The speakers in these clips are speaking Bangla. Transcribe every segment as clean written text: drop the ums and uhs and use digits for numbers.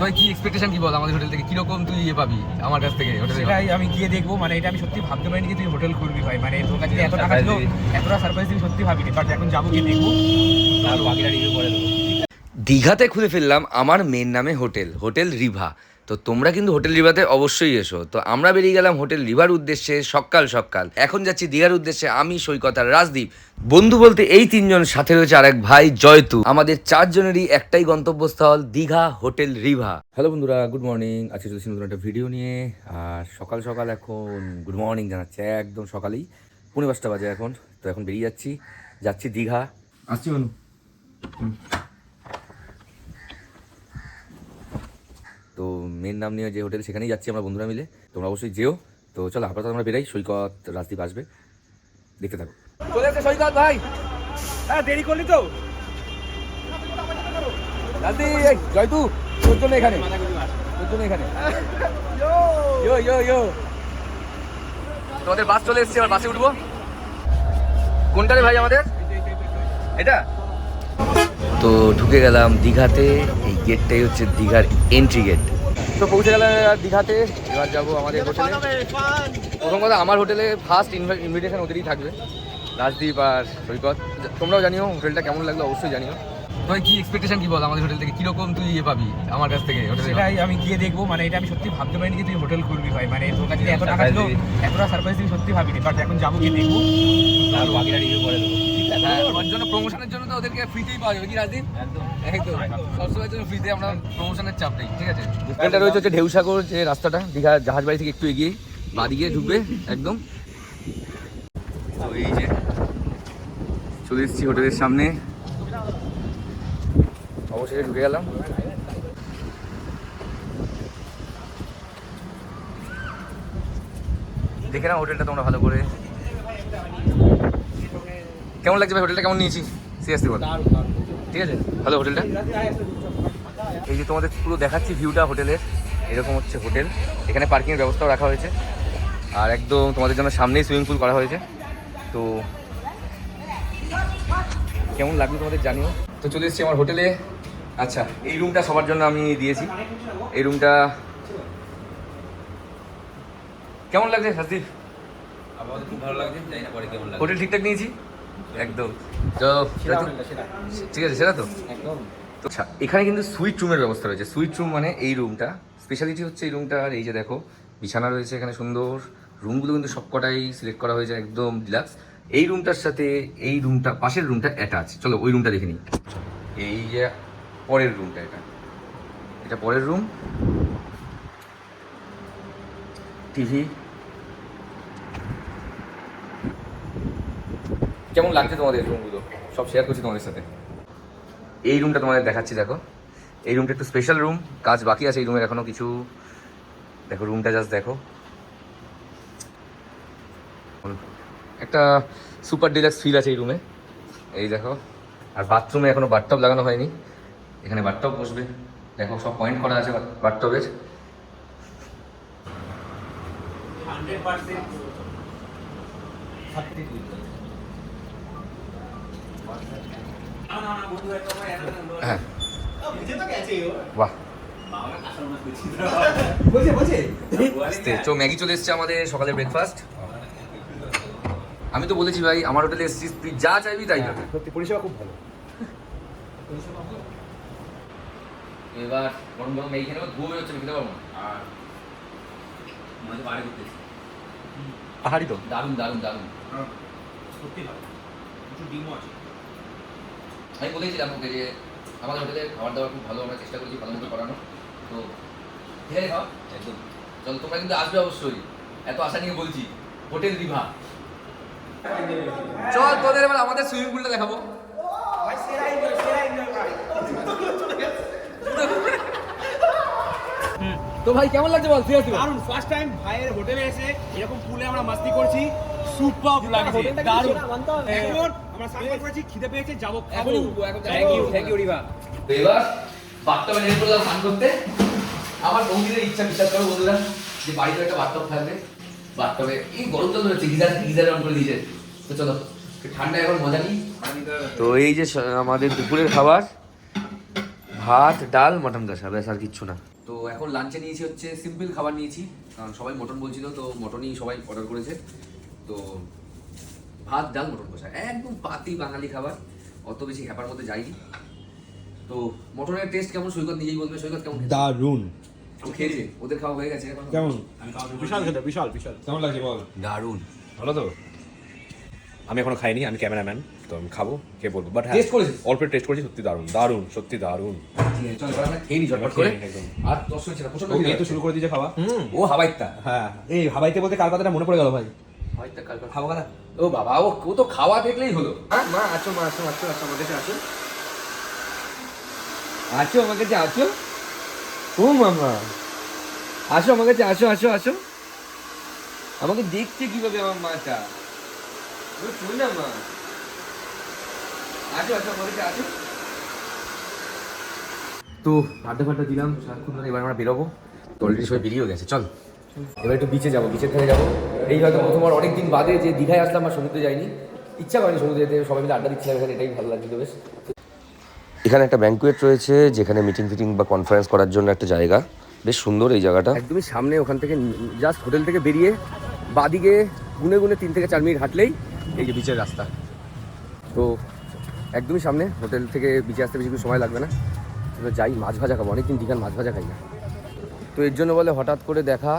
তুই কি এক্সপেকটেশন কি বল আমাদের হোটেল থেকে কি রকম তুই পাবি আমার কাছ থেকে হোটেলে? সেটাই আমি গিয়ে দেখবো, মানে এটা আমি সত্যি ভাবতে পারিনি যে তুই হোটেল খুলবি ভাই, মানে তোর কাছে এত টাকা ছিল, এতটা সারপ্রাইজ আমি সত্যি ভাবিনি, বাট এখন যাবো গিয়ে দেখবো আর বাকিটা রিভিউ করে দেবো। দীঘাতে খুলে ফেললাম আমার মেন নামে হোটেল, হোটেল রিভা। তো তোমরা কিন্তু হোটেল রিভাতে অবশ্যই এসো। তো আমরা বেরিয়ে গেলাম হোটেল রিভার উদ্দেশ্যে সকাল সকাল। এখন যাচ্ছি দীঘার উদ্দেশ্যে, আমি সৈকত আর রাজদীপ। বন্ধু বলতে এই তিনজন, সাথে রয়েছে আরেক ভাই জয়তু। আমাদের চারজনেরই একটাই গন্তব্যস্থল দীঘা হোটেল রিভা। হ্যালো বন্ধুরা, গুড মর্নিং। আজকে চলেছি নতুন একটা ভিডিও নিয়ে। আর সকাল সকাল এখন গুড মর্নিং জানাচ্ছে, একদম সকালেই 5:30 বাজে এখন। তো এখন বেরিয়ে যাচ্ছি দীঘা। আসছি মানু। তো মেন নাম নিয়ে যে হোটেল, সেখানেই যাচ্ছি আমরা বন্ধুরা মিলে। তোমরা অবশ্যই যেও। তো চলো আপাতত আমরা বেরাই, সৈকত রাজদীপ আসবে, দেখতে থাকো। চলে এসে সৈকত ভাই। হ্যাঁ দেরি করলি তো রাজদীপ, জয়তু তোর জন্য এখানে, ইয়ো ইয়ো ইয়ো। তোমাদের বাস চলে এসেছে, এবার বাসে উঠবো। কোনটা রে ভাই আমাদের? এটা। তো ঢুকে গেলাম দীঘাতে। এই গেটটাই হচ্ছে দীঘার এন্ট্রি গেট। তো পৌঁছে গেলাম দীঘাতে। এবার যাবো আমাদের হোটেলে। প্রথম কথা, আমার হোটেলে ফার্স্ট ইনভিটেশন ওদেরই থাকবে, রাজদীপ আর সৈকত। তোমরাও জানিও হোটেলটা কেমন লাগলো, অবশ্যই জানিও। তুই কি এক্সপেকটেশন কি বল আমাদের হোটেল থেকে কি রকম তুই পাবি আমার কাছ থেকে হোটেলে? সেটাই আমি গিয়ে দেখবো, মানে এটা আমি সত্যি ভাবতে পারিনি যে তুই হোটেল খুলবি ভাই, মানে তোর কাছে এত টাকা ছিল, এতটা সারপ্রাইজ আমি সত্যি ভাবিনি, বাট এখন যাবো গিয়ে দেখবো আর বাকিটা রিভিউ করে দেবো। হ্যাঁ, ওর জন্য প্রমোশনের জন্য তো ওদেরকে ফ্রিতেই পাওয়া যাবে কি রাজদীপ? একদম সবসময়ের জন্য ফ্রিতে, আমরা প্রমোশনের চাপ নেই, ঠিক আছে? হোটেলটা রয়েছে হচ্ছে ঢেউসাগর, যে রাস্তাটা দীঘা জাহাজ বাড়ি থেকে একটু এগিয়ে বাদিকে ঢুকবে একদম। তো এই যে চলে এসেছি হোটেলের সামনে, অবশেষে ঢুকে গেলাম। দেখে নাও হোটেলটা তোমরা ভালো করে। কেমন লাগছে ভাই হোটেলটা? কেমন নিয়েছি সিরিয়াসলি বল। ঠিক আছে, ভালো হোটেলটা। এই যে তোমাদের পুরো দেখাচ্ছি ভিউটা হোটেলের। এরকম হচ্ছে হোটেল, এখানে পার্কিংয়ের ব্যবস্থাও রাখা হয়েছে, আর একদম তোমাদের জন্য সামনেই সুইমিং পুল করা হয়েছে। তো কেমন লাগলো তোমাদের জানিও। তো চলে এসেছি আমার হোটেলে। আচ্ছা, এই রুমটা সবার জন্য আমি দিয়েছি। এই রুমটা কেমন লাগছে হাসদীপ? আমাদের খুব ভালো লাগছে, জানি না পরে কেমন লাগে। হোটেল ঠিকঠাক নিয়েছি একদম। তো ঠিক আছে, সেটা তো একদম। তো আচ্ছা, এখানে কিন্তু সুইট রুমের ব্যবস্থা রয়েছে। সুইট রুম মানে এই রুমটা, স্পেশালিটি হচ্ছে এই রুমটা। আর এই যে দেখো বিছানা রয়েছে এখানে সুন্দর। রুমগুলো কিন্তু সবকটাই সিলেক্ট করা হয়েছে একদম ডিলাক্স। এই রুমটার সাথে এই রুমটা, পাশের রুমটা অ্যাটাচ। চলো ওই রুমটা দেখে নিই। এই যে পরের রুমটা, এটা পরের রুম। টিভি। কেমন লাগছে তোমাদের রুমগুলো? সব শেয়ার করছি তোমাদের সাথে। এই রুমটা তোমাদের দেখাচ্ছি, দেখো এই রুমটা একটু স্পেশাল রুম, কাজ বাকি আছে এই রুমের এখনো কিছু। দেখো রুমটা জাস্ট দেখো, একটা সুপার ডিলাক্স ফিল আছে এই রুমে। এই দেখো, আর বাথরুমে এখনো বাথটব লাগানো হয়নি, এখানে বাথটব বসবে। দেখো সব পয়েন্ট করা আছে বাথটবের। হ্যাঁ, বাহ। তো ম্যাগি চলে এসছে আমাদের সকালের ব্রেকফাস্ট। আমি তো বলেছি ভাই, আমার হোটেলে এসেছিস, তুই যা চাইবি তাই পাবি। সত্যি পরিষেবা খুব ভালো। এবার গরম গরম ম্যাগি খেয়ে ধুয়ে হচ্ছে, খেতে পারবো না। আর মনে বাইরে করতে পাহাড়ি তো দারুণ দারুণ দারুণ। সত্যি ভালো, কিছু ডিমও আছে। আমি বলেছিলাম ওকে যে আমাদের হোটেলের খাবার দাবার খুব ভালো, আমরা চেষ্টা করেছি ভালো মতো করানো। তো হ্যাঁ খাও একদম। চলো তোমরা কিন্তু আসবে অবশ্যই, এত আশা নিয়ে বলছি। হোটেল রিভা। চল তোদের এবার আমাদের সুইমিং পুলটা দেখাবো। তো ভাই কেমন লাগছে বল? সিরিয়াসলি দারুণ, ফার্স্ট টাইম ভাইয়ের হোটেলে এসে এরকম পুলে আমরা মাস্তি করছি, সুপার লাগছে, দারুণ। এখন আমরা সার্ভার করেছি, খিদে পেয়েছে, যাবো খাবো। Thank you Riva. তো এবার বাথটবে নেমে পড়লাম স্নান করতে। আমার বন্ধুদের ইচ্ছা, বিশ্বাস করো বন্ধুরা, যে বাড়িতে একটা বাথটব থাকবে। বাথটবে এই গরম জল ধরেছে, গিজার অন করে দিয়েছে। তো চলো ঠান্ডা এখন মজা নিই। তো এই যে আমাদের দুপুরের খাবার, ভাত ডাল মটন কষা, ব্যাস আর কিচ্ছু না। তো এখন লাঞ্চে নিয়েছি হচ্ছে সিম্পল খাবার নিয়েছি, কারণ সবাই মটন বলছিল, তো মটনই সবাই অর্ডার করেছে। তো ভাত ডাল মটন কষা, একদম পাতি বাঙালি খাবার, অত বেশি হ্যাপার মধ্যে যায়নি। তো মটনের টেস্ট কেমন সৈকত নিজেই বলবে। সৈকত কেমন খেয়েছে? দারুন। ও খেয়েছে, ওদের খাওয়া হয়ে গেছে এখন। কেমন? বিশাল খেতে, বিশাল বিশাল। কেমন লাগছে বল? দারুণ। ভালো তো? আমি এখনো খাইনি, আমি ক্যামেরাম্যান, তো আমি খাবো, কে বলবো। বাট হ্যাঁ, টেস্ট করেছিস? অল্প টেস্ট করেছি, সত্যি দারুন, দারুন, সত্যি দারুন। ঠিক আছে, চল এবার আমরা খেয়ে নি ঝটপট করে। একদম। আর দশ হচ্ছে না, প্রচন্ড ও খিদে এই তো শুরু করে দিয়েছে খাওয়া। ও হাওয়াইতা। হ্যাঁ, এই হাবাইতে বলতে কার কথাটা মনে পড়ে গেল ভাই। হাওয়াইতা কাল খাবো কথা। ও বাবা, ও তো খাওয়া দেখলেই হলো। হ্যাঁ মা, আছো মা, আছো আছো আছো, আমার কাছে আছো, আছো আমার কাছে আছো। ও মামা, আসো আমার কাছে, আসো আসো আসো। আমাকে দেখছে কিভাবে আমার মাটা। ও শোন না মা, আসো আসো আমার কাছে আসো। তো আড্ডা ফাড্ডা দিলাম সারাক্ষণ ধরে, এবার আমরা বেরোবো। তো অলরেডি সবাই বেরিয়েও গেছে, চল এবার একটু বিচে যাবো, বিচের ধারে যাবো। এই হয়তো প্রথমবার অনেকদিন বাদে যে দীঘায় আসলাম আর সমুদ্রে যাইনি, ইচ্ছা করেনি সমুদ্রে যেতে, সবাই মিলে আড্ডা দিচ্ছিলাম এখানে, এটাই ভালো লাগছিল বেশ। এখানে একটা ব্যাঙ্কুয়েট রয়েছে, যেখানে মিটিং ফিটিং বা কনফারেন্স করার জন্য একটা জায়গা, বেশ সুন্দর এই জায়গাটা। একদমই সামনে, ওখান থেকে জাস্ট হোটেল থেকে বেরিয়ে বাদিকে গুনে গুনে 3 থেকে 4 মিনিট হাঁটলেই এই যে বিচের রাস্তা। তো একদমই সামনে, হোটেল থেকে বিচে আসতে বেশি কিছু সময় লাগবে না। এবার যাই, মাছ ভাজা খাবো, অনেকদিন দীঘার মাছ ভাজা খাই না, তো এর জন্য বলে হঠাৎ করে দেখা।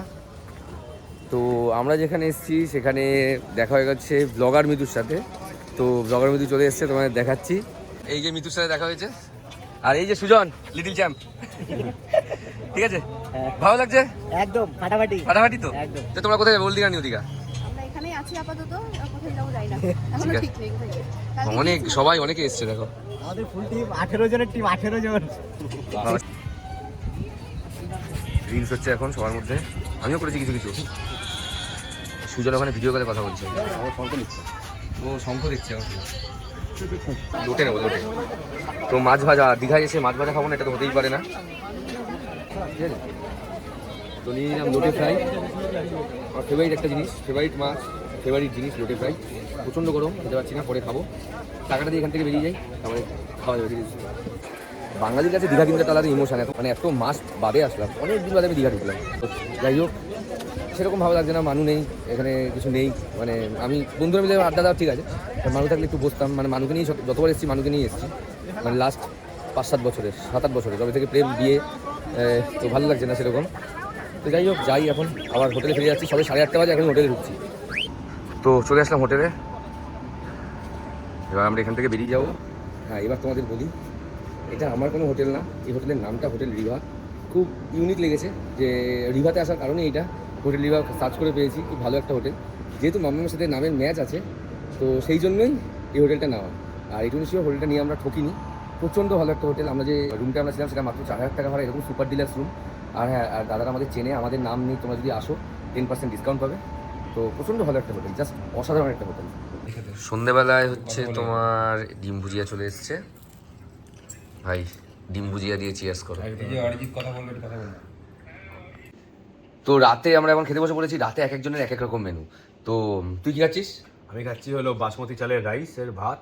তো আমরা যেখানে এসেছি সেখানে দেখা হয়ে গেছে ব্লগার মিতুর সাথে। তো ব্লগার মিতু চলে এসছে, তোমাদের দেখাচ্ছি। এই যে মিতুর সাথে দেখা হয়েছে, আর এই যে সুজন লিটল চ্যাম্প। ঠিক আছে, ভালো লাগছে একদম ফাটাফাটি ফাটাফাটি। তো একদম। তো তোমরা কোথায় যাবে, ওল্ড দীঘা নিউ দীঘা? আমরা এখানেই আছি আপাতত, কোথায় যাবো যাই না, এখনো ঠিক আছে। ঠিক নেই কোথায় যাবো। কালকে অনেক গিয়েছিলাম। সবাই অনেকে এসছে দেখো। আমাদের ফুল টিম 18 জনের টিম, 18 জন। রিলস হচ্ছে এখন সবার মধ্যে, আমিও করেছি কিছু কিছু। সুজন ওখানে ভিডিও কলে কথা বলছে, ও শঙ্খ দিচ্ছে আমাকে, লোটে নেবো লোটে। তো মাছ ভাজা, দীঘায় এসে মাছ ভাজা খাবো না, এটা তো হতেই পারে না। ঠিক আছে, তো নিয়ে নিলাম লোটে ফ্রাই, আমার ফেভারিট একটা জিনিস, ফেভারিট মাছ, ফেভারিট জিনিস লোটে ফ্রাই। প্রচণ্ড গরম, খেতে পারছি না, পরে খাবো। টাকাটা দিয়ে এখান থেকে বেরিয়ে যাই, তারপরে খাওয়া যাবে। বাঙালির কাছে দীঘা কিন্তু একটা আলাদা ইমোশন, মানে এত মাস বাদে আসলাম, অনেক দিন বাদে আমি দীঘা ঢুকলাম। যাই হোক, সেরকম ভালো লাগছে না, মানু নেই এখানে, কিছু নেই। মানে আমি বন্ধুরা মিলে আড্ডা দেওয়া ঠিক আছে, মানু থাকলে একটু বসতাম। মানে মানুকে নিয়ে যতবার এসেছি মানুকে নিয়ে এসেছি, মানে লাস্ট 5-7 বছরের, 7-8 বছরের, তবে থেকে প্রেম বিয়ে, তো ভালো লাগছে না সেরকম। তো যাই হোক, যাই এখন আবার হোটেলে ফিরে যাচ্ছি, সবাই 8:30 বাজে, এখন হোটেলে ঢুকছি। তো চলে আসলাম হোটেলে, এবার আমরা এখান থেকে বেরিয়ে যাবো। হ্যাঁ, এবার তোমাদের বলি, এটা আমার কোনো হোটেল না, এই হোটেলের নামটা হোটেল রিভা। খুব ইউনিক লেগেছে যে রিভাতে আসার কারণে এইটা হোটেল রিভা সার্চ করে পেয়েছি, খুব ভালো একটা হোটেল। যেহেতু মামার সাথে নামের ম্যাচ আছে, তো সেই জন্যই এই হোটেলটা নেওয়া। আর এইটুকু শিওর হোটেলটা নিয়ে আমরা ঠকিনি, প্রচণ্ড ভালো একটা হোটেল। আমরা যে রুমটা আমরা ছিলাম সেটা মাত্র 4,000 টাকা ভাড়া, এরকম সুপার ডিলাক্স রুম। আর হ্যাঁ, আর দাদারা আমাদের চেনে, আমাদের নাম নেই, তোমরা যদি আসো 10% ডিসকাউন্ট পাবে। তো প্রচণ্ড ভালো একটা হোটেল, জাস্ট অসাধারণ একটা হোটেল। সন্ধেবেলায় হচ্ছে তোমার ডিম ভুজিয়া চলে এসছে, ভাই ডিম ভুজিয়া দিয়ে চিয়ার্স করো। তো রাতে আমরা এখন খেতে বসে পড়েছি, রাতে এক একজনের এক এক রকম মেনু। তো তুই কি খাচ্ছিস? আমি খাচ্ছি হলো বাসমতি চালের রাইসের ভাত,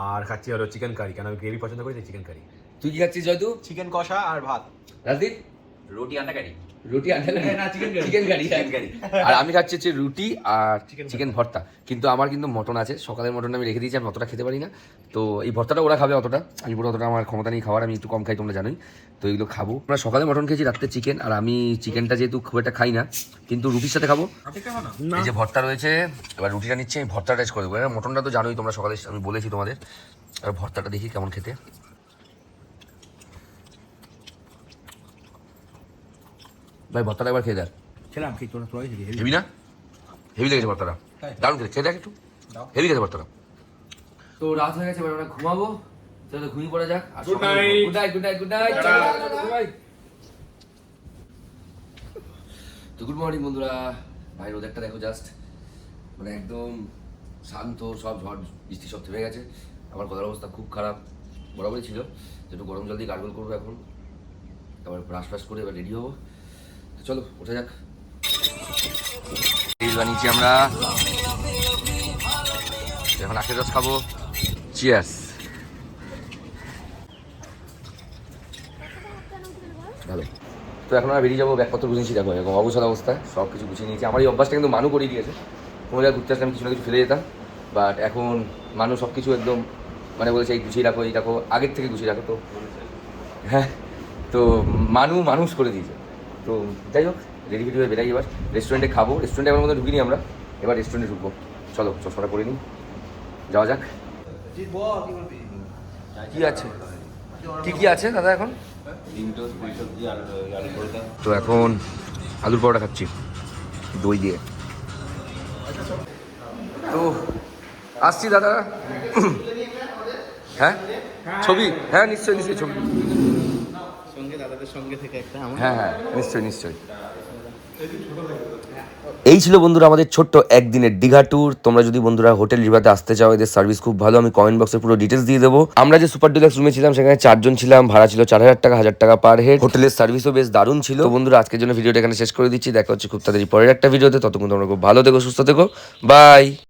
আর খাচ্ছি হলো চিকেন কারি, কারণ আমি গ্রেভি পছন্দ করি, চিকেন কারি। তুই কি খাচ্ছিস জয়তু? চিকেন কষা আর ভাত। রাজদীপ? রুটি আন্ডা কারি। রুটি আন্ডা কারি? না, chicken curry. Chicken curry. Chicken curry. আর আমি খাচ্ছি হচ্ছে রুটি আর চিকেন ভর্তা। কিন্তু আমার কিন্তু মটন আছে, সকালের মটনটা আমি রেখে দিয়েছি, আমি অতটা খেতে পারি না। তো এই ভর্তাটা ওরা খাবে অতটা, আমি পুরো অতটা আমার ক্ষমতা নেই খাওয়ার, আমি একটু কম খাই, তোমরা জানোই। তো এগুলো খাবো। আমরা সকালে মটন খেয়েছি, রাত্রে চিকেন, আর আমি চিকেনটা যেহেতু খুব একটা খাই না, কিন্তু রুটির সাথে খাবো। এই যে ভর্তা রয়েছে, এবার রুটিটা নিচ্ছি, আমি ভর্তাটা টেস্ট করে দেবো। মটনটা তো জানোই তোমরা, সকালে আমি বলেছি তোমাদের। আর ভর্তাটা দেখি কেমন খেতে। ভাই ভর্তাটা একবার খেয়ে দেখ। খেলাম, কি তোরা তোরাই খেলি। হেভি না? হেভি লেগেছে ভর্তাটা, দারুণ খেতে, খেয়ে দেখ একটু, হেভি খেতে ভর্তাটা। তো রাত হয়ে গেছে, এবার আমরা ঘুমাবো, চলো ঘুমিয়ে পড়া যাক। Good night. Good night, good night, good night. তো গুড মর্নিং বন্ধুরা, ভাই ওদেরটা দেখো জাস্ট, মানে একদম শান্ত, সব ঝড় বৃষ্টি সব থেমে গেছে। আমার গলার অবস্থা খুব খারাপ, বরাবরই ছিল, একটু গরম জল দিয়ে গার্গল করবো এখন, তারপর ব্রাশ ফ্রাশ করে এবার রেডি হবো। তো চলো ওঠা যাক। রিল বানিয়েছি আমরা, এখন আখের রস খাবো। চিয়ার্স। ভালো। তো এখন আমরা বেরিয়ে যাবো, ব্যাগপত্র গুছিয়েছি, দেখো এরকম অবসর অবস্থায় সব কিছু গুছিয়ে নিয়েছি। আমার এই অভ্যাসটা কিন্তু মানু করিয়ে দিয়েছে। মহিলা ঘুরতে আসলে আমি কিছু না কিছু ফেলে যেতাম, বাট এখন মানুষ সব কিছু একদম মানে বলেছে এই গুছিয়ে রাখো, এই রাখো, আগের থেকে গুছিয়ে রাখো। তো হ্যাঁ, তো মানুষ করে দিয়েছে। তো যাই হোক, রেডি ফেডি হয়ে বেরাই, এবার রেস্টুরেন্টে খাবো। রেস্টুরেন্টে আমার মধ্যে ঢুকিনি আমরা, এবার রেস্টুরেন্টে ঢুকবো। চলো চশমাটা পরে নিই, যাওয়া যাক। কি আছে, কি আছে দাদা এখন? তো এখন আলুর পরোটা খাচ্ছি দই দিয়ে। তো আসছি দাদা। হ্যাঁ ছবি, হ্যাঁ নিশ্চয়ই নিশ্চয়ই ছবি, হ্যাঁ হ্যাঁ নিশ্চয়ই। এই ছিল বন্ধুরা আমাদের ছোট্ট একদিনের দীঘা ট্যুর। তোমরা যদি বন্ধুরা হোটেল রিভাতে আসতে চাও, এদের সার্ভিস খুব ভালো। আমি কমেন্ট বক্সে পুরো ডিটেলস দিয়ে দেবো। আমরা যে সুপার ডিলাক্স রুমে ছিলাম সেখানে 4 জন ছিলাম, ভাড়া ছিল 4000 টাকা, 1000 টাকা পার হেড। হোটেলের সার্ভিসও বেশ দারুণ ছিল। তো বন্ধুরা আজকের জন্য ভিডিওটা এখানে শেষ করে দিচ্ছি, দেখা হচ্ছে খুব তাড়াতাড়ি পরের একটা ভিডিওতে। ততক্ষণ তোমরা খুব ভালো থেকো, সুস্থ থেকো, বাই।